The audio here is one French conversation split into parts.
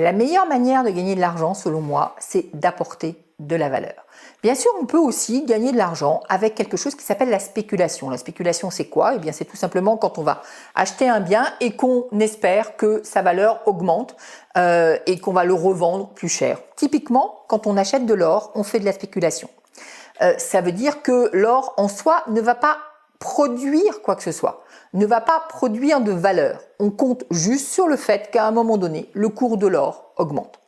La meilleure manière de gagner de l'argent, selon moi, c'est d'apporter de la valeur. Bien sûr, on peut aussi gagner de l'argent avec quelque chose qui s'appelle la spéculation. La spéculation, c'est quoi? Eh bien, c'est tout simplement quand on va acheter un bien et qu'on espère que sa valeur augmente et qu'on va le revendre plus cher. Typiquement, quand on achète de l'or, on fait de la spéculation. Ça veut dire que l'or en soi ne va pas produire quoi que ce soit, ne va pas produire de valeur. On compte juste sur le fait qu'à un moment donné, le cours de l'or augmente.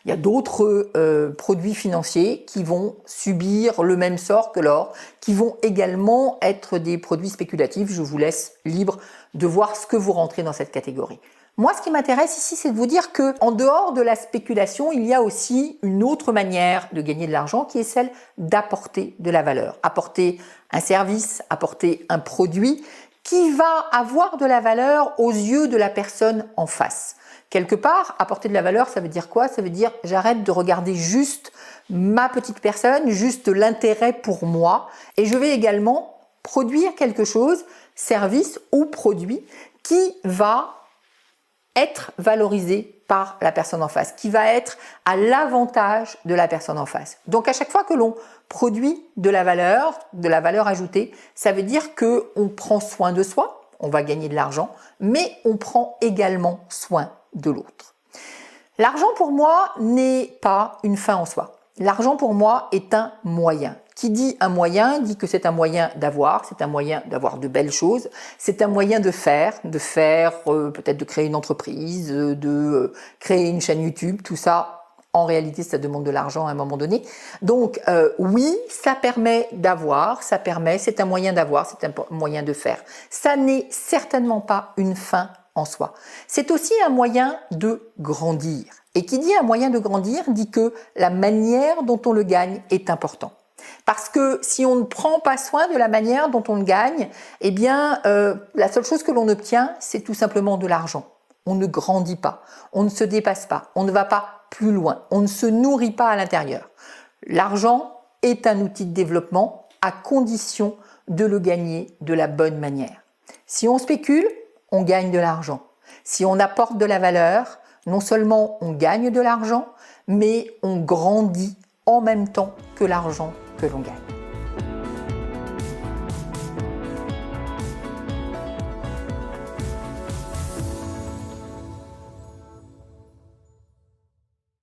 Il y a d'autres produits financiers qui vont subir le même sort que l'or, qui vont également être des produits spéculatifs. Je vous laisse libre de voir ce que vous rentrez dans cette catégorie. Moi, ce qui m'intéresse ici, c'est de vous dire que, en dehors de la spéculation, il y a aussi une autre manière de gagner de l'argent qui est celle d'apporter de la valeur. Apporter un service, apporter un produit qui va avoir de la valeur aux yeux de la personne en face. Quelque part, apporter de la valeur, ça veut dire quoi? Ça veut dire j'arrête de regarder juste ma petite personne, juste l'intérêt pour moi, et je vais également produire quelque chose, service ou produit, qui va être valorisé par la personne en face, qui va être à l'avantage de la personne en face. Donc à chaque fois que l'on produit de la valeur ajoutée, ça veut dire qu'on prend soin de soi, on va gagner de l'argent, mais on prend également soin de l'autre. L'argent pour moi n'est pas une fin en soi. L'argent pour moi est un moyen. Qui dit un moyen dit que c'est un moyen d'avoir, c'est un moyen d'avoir de belles choses, c'est un moyen de faire peut-être de créer une entreprise, de créer une chaîne YouTube, tout ça. En réalité, ça demande de l'argent à un moment donné. Donc oui, ça permet d'avoir, c'est un moyen d'avoir, c'est un moyen de faire. Ça n'est certainement pas une fin en soi. C'est aussi un moyen de grandir. Et qui dit un moyen de grandir dit que la manière dont on le gagne est important. Parce que si on ne prend pas soin de la manière dont on le gagne, eh bien, la seule chose que l'on obtient, c'est tout simplement de l'argent. On ne grandit pas, on ne se dépasse pas, on ne va pas plus loin, on ne se nourrit pas à l'intérieur. L'argent est un outil de développement à condition de le gagner de la bonne manière. Si on spécule, on gagne de l'argent. Si on apporte de la valeur, non seulement on gagne de l'argent, mais on grandit en même temps que l'argent que l'on gagne.